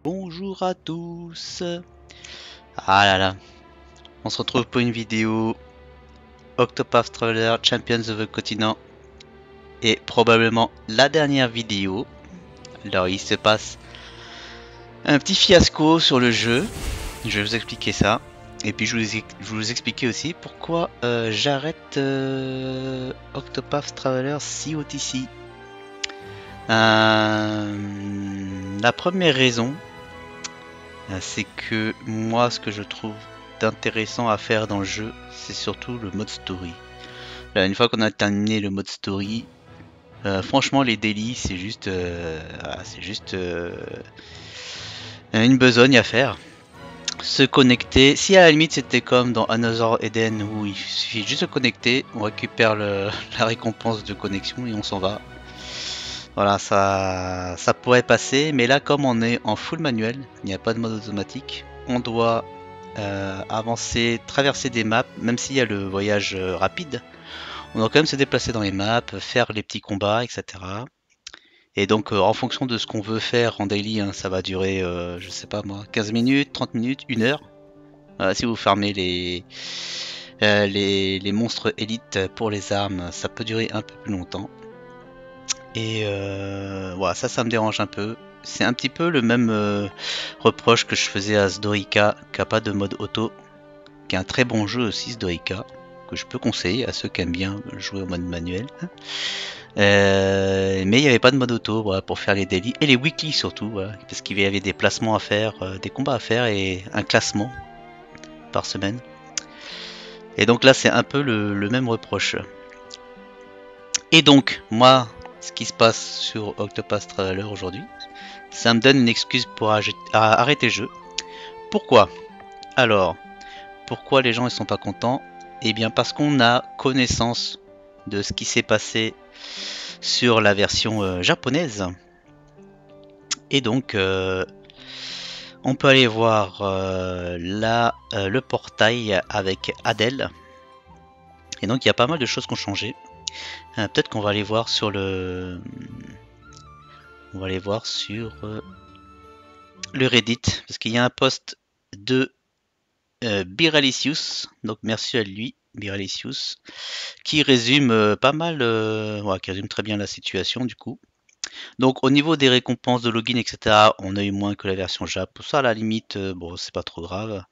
Bonjour à tous. Ah là là, on se retrouve pour une vidéo Octopath Traveler Champions of the Continent et probablement la dernière vidéo. Alors il se passe un petit fiasco sur le jeu, je vais vous expliquer ça. Et puis je vais vous expliquer aussi pourquoi j'arrête Octopath Traveler COTC. La première raison, c'est que moi ce que je trouve d'intéressant à faire dans le jeu, c'est surtout le mode story. Là, une fois qu'on a terminé le mode story, franchement les daily c'est juste une besogne à faire. Se connecter, si à la limite c'était comme dans Another Eden où il suffit juste de se connecter, on récupère la récompense de connexion et on s'en va. Voilà, ça pourrait passer, mais là comme on est en full manuel, il n'y a pas de mode automatique, on doit avancer, traverser des maps, même s'il y a le voyage rapide, on doit quand même se déplacer dans les maps, faire les petits combats, etc. Et donc en fonction de ce qu'on veut faire en daily, hein, ça va durer, je sais pas moi, 15 minutes, 30 minutes, 1 heure. Si vous farmez les monstres élites pour les armes, ça peut durer un peu plus longtemps. Et voilà, ça me dérange un peu. C'est un petit peu le même reproche que je faisais à Zdorika, qui n'a pas de mode auto, qui est un très bon jeu aussi, Zdorika, que je peux conseiller à ceux qui aiment bien jouer au mode manuel. Mais il n'y avait pas de mode auto, voilà, pour faire les daily et les weekly surtout, voilà, parce qu'il y avait des placements à faire, des combats à faire et un classement par semaine. Et donc là, c'est un peu le même reproche. Et donc, moi, ce qui se passe sur Octopath Traveler aujourd'hui, ça me donne une excuse pour arrêter le jeu. Pourquoi? Alors, pourquoi les gens ne sont pas contents? Eh bien, parce qu'on a connaissance de ce qui s'est passé sur la version japonaise. Et donc, on peut aller voir le portail avec Adèle. Et donc, il y a pas mal de choses qui ont changé. Peut-être qu'on va aller voir sur le... On va aller voir sur le Reddit. Parce qu'il y a un post de Biralicious. Donc, merci à lui, Biralicious. Qui résume pas mal... ouais, qui résume très bien la situation, du coup. Donc au niveau des récompenses de login, etc., on a eu moins que la version Jap. Ça, à la limite, bon, c'est pas trop grave.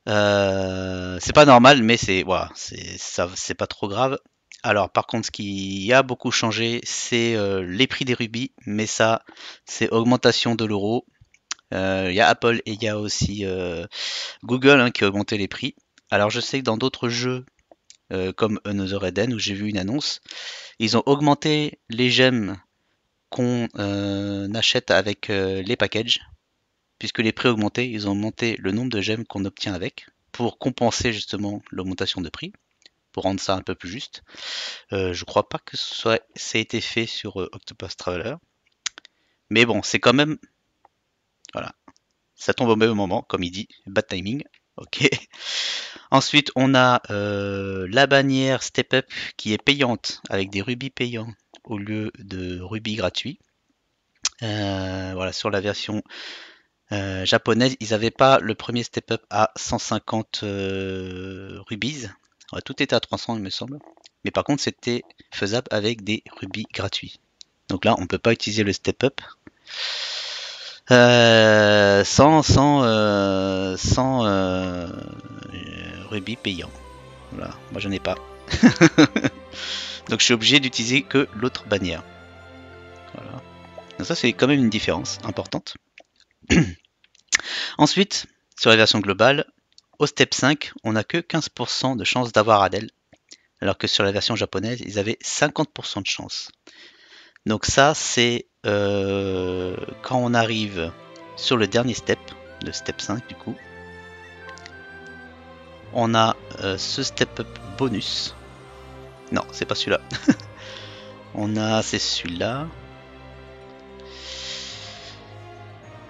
C'est pas normal, mais c'est voilà, c'est pas trop grave. Alors par contre, ce qui a beaucoup changé, c'est les prix des rubis, mais ça, c'est augmentation de l'euro. Il y a Apple et il y a aussi Google, hein, qui a augmenté les prix. Alors je sais que dans d'autres jeux, comme Another Eden, où j'ai vu une annonce, ils ont augmenté les gemmes qu'on achète avec les packages, puisque les prix ont augmenté, ils ont augmenté le nombre de gemmes qu'on obtient avec, pour compenser justement l'augmentation de prix, pour rendre ça un peu plus juste. Je crois pas que ça ait été fait sur Octopath Traveler, mais bon, c'est quand même, voilà, ça tombe au même moment, comme il dit, bad timing. Ok. Ensuite, on a la bannière Step Up qui est payante, avec des rubis payants au lieu de rubis gratuits. Voilà, sur la version japonaise, ils n'avaient pas le premier step up à 150 rubies. Ouais, tout était à 300, il me semble. Mais par contre, c'était faisable avec des rubis gratuits. Donc là, on ne peut pas utiliser le step up sans rubis payant. Voilà, moi j'en ai pas. Donc je suis obligé d'utiliser que l'autre bannière. Voilà. Donc ça, c'est quand même une différence importante. Ensuite, sur la version globale, au step 5, on n'a que 15% de chance d'avoir Adèle, alors que sur la version japonaise, ils avaient 50% de chance. Donc ça, c'est quand on arrive sur le dernier step, le step 5 du coup, on a ce step up bonus. Non, c'est pas celui-là. C'est celui-là.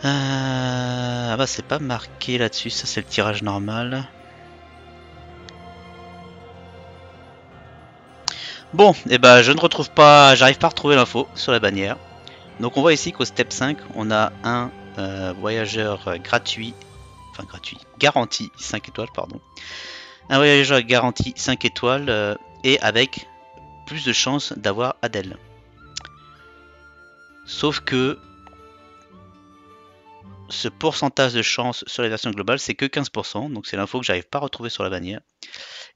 Ah bah c'est pas marqué là-dessus, ça c'est le tirage normal. Bon, et ben je ne retrouve pas, j'arrive pas à retrouver l'info sur la bannière. Donc on voit ici qu'au step 5, on a 1, voyageur gratuit, enfin gratuit, garanti 5 étoiles, pardon. Un voyageur garanti 5 étoiles et avec plus de chances d'avoir Adèle. Sauf que ce pourcentage de chance sur la version globale, c'est que 15%, donc c'est l'info que j'arrive pas à retrouver sur la bannière.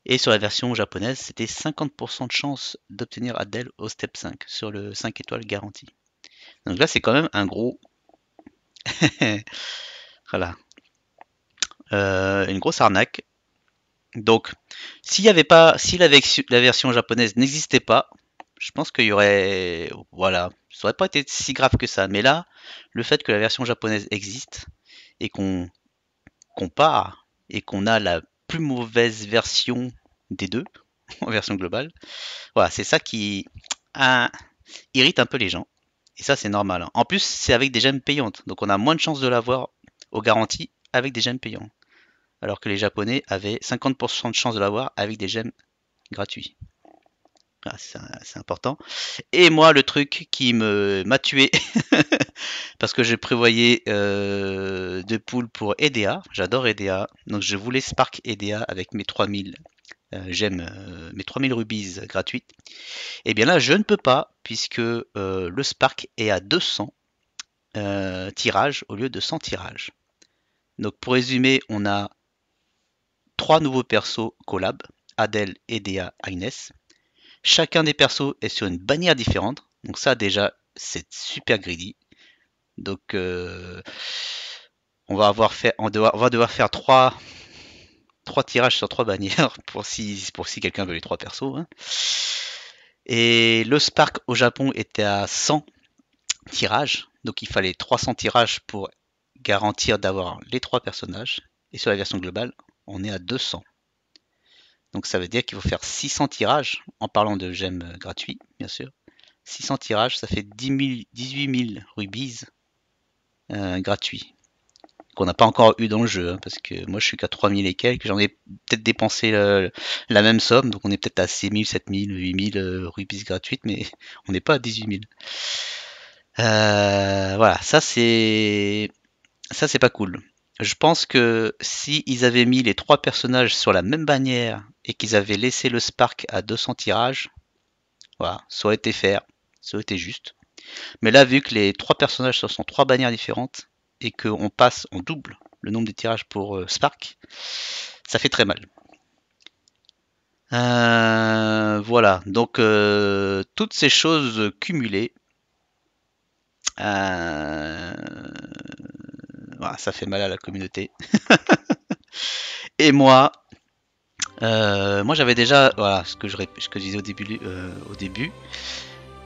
Et sur la version japonaise, c'était 50% de chance d'obtenir Adèle au step 5, sur le 5 étoiles garanti. Donc là, c'est quand même un gros... voilà. Une grosse arnaque. Donc, s'il y avait pas, si la version japonaise n'existait pas, je pense qu'il y aurait, voilà, ça aurait pas été si grave que ça. Mais là, le fait que la version japonaise existe et qu'on compare et qu'on a la plus mauvaise version des deux en version globale, voilà, c'est ça qui irrite un peu les gens. Et ça, c'est normal, hein. En plus, c'est avec des gemmes payantes, donc on a moins de chances de l'avoir au garanti avec des gemmes payantes. Alors que les Japonais avaient 50% de chances de l'avoir avec des gemmes gratuits. Voilà, c'est important. Et moi, le truc qui m'a tué, parce que je prévoyais 2 poules pour EDA, j'adore EDA, donc je voulais Spark EDA avec mes 3000 gemmes, mes 3000 rubies gratuites. Et bien là, je ne peux pas, puisque le Spark est à 200 tirages au lieu de 100 tirages. Donc pour résumer, on a 3 nouveaux persos collab, Adèle, Edea, Agnès. Chacun des persos est sur une bannière différente. Donc ça déjà, c'est super greedy. Donc on va devoir faire 3 tirages sur 3 bannières pour si quelqu'un veut les 3 persos, hein. Et le Spark au Japon était à 100 tirages. Donc il fallait 300 tirages pour garantir d'avoir les 3 personnages. Et sur la version globale, on est à 200. Donc ça veut dire qu'il faut faire 600 tirages, en parlant de gemmes gratuits, bien sûr. 600 tirages, ça fait 18 000 rubies gratuits, qu'on n'a pas encore eu dans le jeu, hein, parce que moi je suis qu'à 3000 et quelques, j'en ai peut-être dépensé la même somme, donc on est peut-être à 6 000, 7 000, 8 000 rubies gratuites, mais on n'est pas à 18 000. Voilà, ça c'est pas cool. Je pense que si ils avaient mis les 3 personnages sur la même bannière et qu'ils avaient laissé le Spark à 200 tirages, voilà, ça aurait été fair, ça aurait été juste. Mais là, vu que les 3 personnages sont 3 bannières différentes et qu'on passe, on double le nombre de tirages pour Spark, ça fait très mal. Voilà, donc toutes ces choses cumulées, voilà, ça fait mal à la communauté. Et moi j'avais déjà, voilà, ce que je disais au début,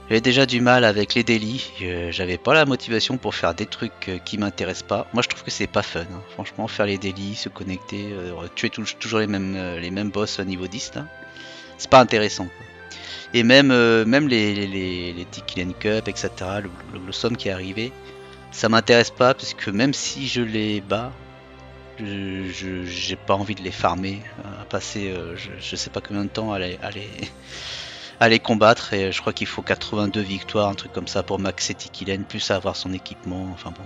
j'avais déjà du mal avec les délits. J'avais pas la motivation pour faire des trucs qui m'intéressent pas. Moi je trouve que c'est pas fun, hein. Franchement, faire les délits, se connecter, tuer toujours les mêmes boss au niveau 10 là, c'est pas intéressant, quoi. Et même les Kill Cup, etc., le somme qui est arrivé, ça m'intéresse pas parce que même si je les bats, j'ai pas envie de les farmer, à passer je sais pas combien de temps à les combattre, et je crois qu'il faut 82 victoires, un truc comme ça pour maxer Tikilen, plus avoir son équipement, enfin bon,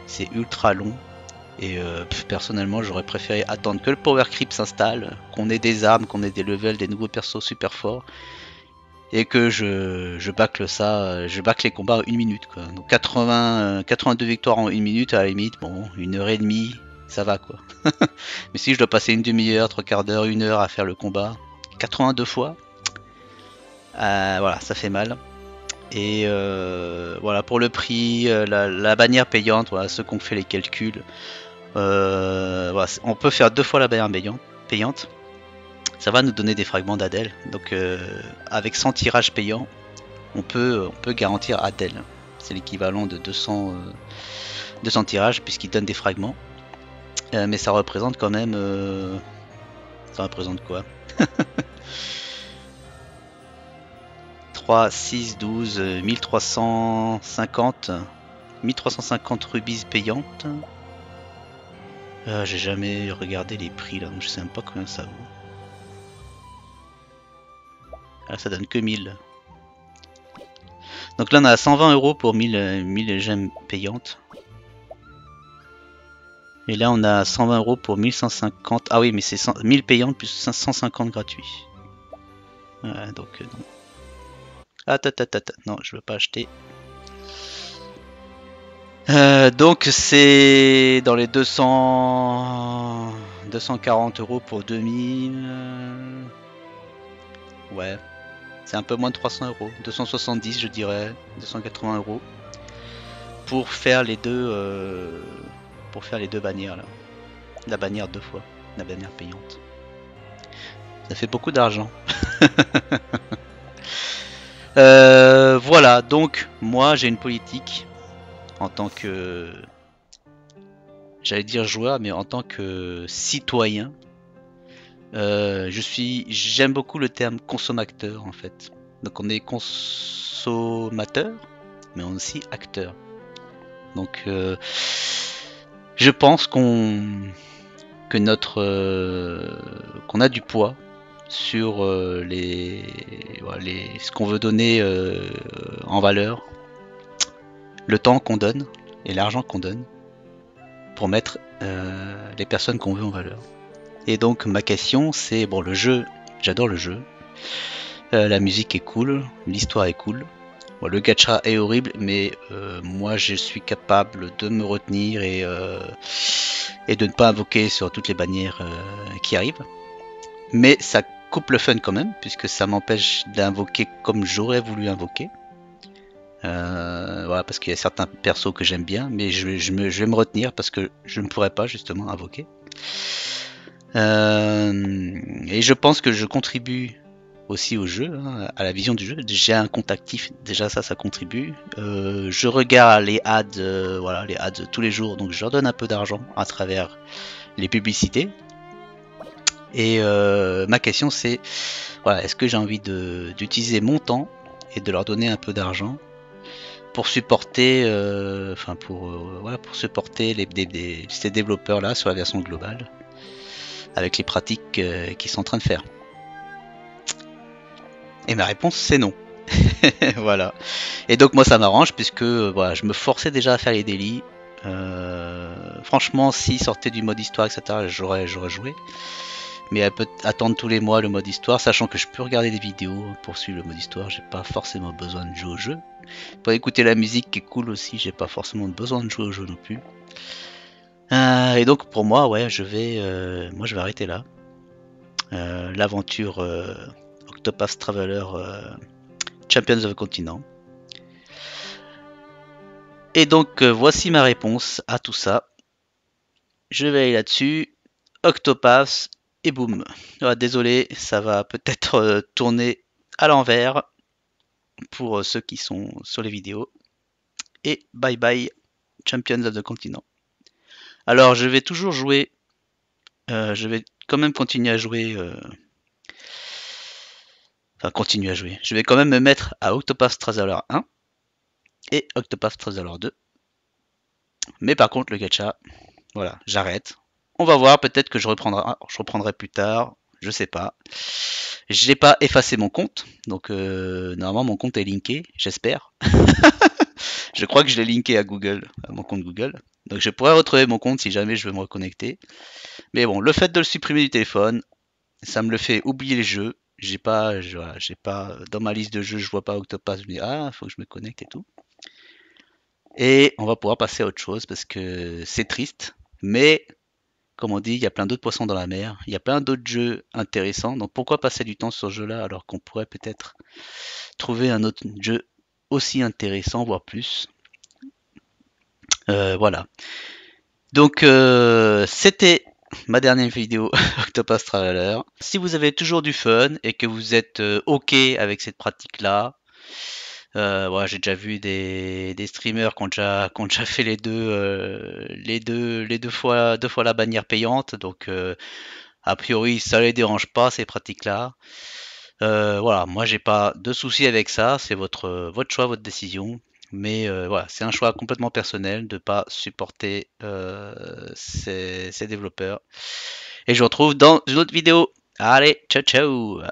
c'est ultra long. Et personnellement, j'aurais préféré attendre que le power creep s'installe, qu'on ait des armes, qu'on ait des levels, des nouveaux persos super forts, et que je bâcle ça, je bâcle les combats en 1 minute, quoi. Donc 82 victoires en 1 minute, à la limite, bon, 1 heure et demie, ça va, quoi. Mais si je dois passer une demi-heure, 3/4 d'heure, 1 heure à faire le combat, 82 fois, voilà, ça fait mal. Et voilà, pour le prix, la bannière payante, voilà, ceux qui ont fait les calculs, voilà, on peut faire 2 fois la bannière payante. Ça va nous donner des fragments d'Adèle. Donc avec 100 tirages payants, on peut garantir Adèle. C'est l'équivalent de 200 tirages puisqu'il donne des fragments. Mais ça représente quand même... ça représente quoi? 3, 6, 12, 1350 rubies payantes. J'ai jamais regardé les prix là, donc je sais même pas combien ça vaut. Ah, ça donne que 1000. Donc là on a 120 € pour 1000 gemmes payantes. Et là, on a 120 € pour 1150. Ah oui, mais c'est 1000 payantes plus 550 gratuits. Donc, non. Non, je veux pas acheter. Donc, c'est dans les 240 € pour 2000. Ouais, c'est un peu moins de 300 €. 270, je dirais. 280 € pour faire les deux. Pour faire les deux bannières là. La bannière deux fois. La bannière payante. Ça fait beaucoup d'argent. Voilà, donc moi j'ai une politique en tant que, j'allais dire joueur, mais en tant que citoyen. J'aime beaucoup le terme consommateur en fait. Donc on est consommateur, mais on est aussi acteur. Donc je pense que qu'on a du poids sur ce qu'on veut donner en valeur, le temps qu'on donne et l'argent qu'on donne pour mettre les personnes qu'on veut en valeur. Et donc ma question c'est, bon, le jeu, j'adore le jeu, la musique est cool, l'histoire est cool, bon, le gacha est horrible, mais moi je suis capable de me retenir et de ne pas invoquer sur toutes les bannières qui arrivent. Mais ça coupe le fun quand même, puisque ça m'empêche d'invoquer comme j'aurais voulu invoquer. Voilà, parce qu'il y a certains persos que j'aime bien, mais je vais me retenir parce que je ne pourrais pas justement invoquer. Et je pense que je contribue aussi au jeu, hein, à la vision du jeu. J'ai un compte actif, déjà ça contribue. Je regarde les ads, voilà, les ads tous les jours, donc je leur donne un peu d'argent à travers les publicités. Et ma question c'est, voilà, est-ce que j'ai envie d'utiliser mon temps et de leur donner un peu d'argent pour supporter, pour supporter ces développeurs là sur la version globale avec les pratiques qu'ils sont en train de faire. Et ma réponse c'est non. Voilà. Et donc moi ça m'arrange puisque voilà, je me forçais déjà à faire les délits. Franchement, s'ils sortaient du mode histoire, etc., j'aurais joué. Mais elle peut attendre tous les mois le mode histoire, sachant que je peux regarder des vidéos pour suivre le mode histoire. J'ai pas forcément besoin de jouer au jeu. Pour écouter la musique qui est cool aussi, j'ai pas forcément besoin de jouer au jeu non plus. Et donc pour moi, ouais, je vais arrêter là. L'aventure Octopath Traveler Champions of the Continent. Et donc voici ma réponse à tout ça. Je vais aller là-dessus. Octopath et boum. Ah, désolé, ça va peut-être tourner à l'envers pour ceux qui sont sur les vidéos. Et bye bye Champions of the Continent. Alors je vais toujours jouer. Je vais quand même continuer à jouer. Enfin continuer à jouer. Je vais quand même me mettre à Octopath Traveler 1 et Octopath Traveler 2. Mais par contre le gacha, voilà, j'arrête. On va voir, peut-être que je reprendrai plus tard, je sais pas. Je n'ai pas effacé mon compte, donc normalement mon compte est linké, j'espère. Je crois que je l'ai linké à Google, à mon compte Google. Donc je pourrais retrouver mon compte si jamais je veux me reconnecter. Mais bon, le fait de le supprimer du téléphone, ça me le fait oublier les jeux. J'ai pas dans ma liste de jeux, je vois pas Octopath, je me dis ah, faut que je me connecte et tout. Et on va pouvoir passer à autre chose parce que c'est triste, mais comme on dit, il y a plein d'autres poissons dans la mer, il y a plein d'autres jeux intéressants, donc pourquoi passer du temps sur ce jeu-là alors qu'on pourrait peut-être trouver un autre jeu aussi intéressant, voire plus. Voilà. Donc c'était ma dernière vidéo Octopath Traveler. Si vous avez toujours du fun et que vous êtes ok avec cette pratique-là, voilà, j'ai déjà vu des streamers qui ont déjà fait deux fois la bannière payante, donc a priori ça les dérange pas ces pratiques-là. Voilà, moi j'ai pas de souci avec ça, c'est votre choix, votre décision. Mais voilà, c'est un choix complètement personnel de pas supporter ces développeurs. Et je vous retrouve dans une autre vidéo. Allez, ciao ciao!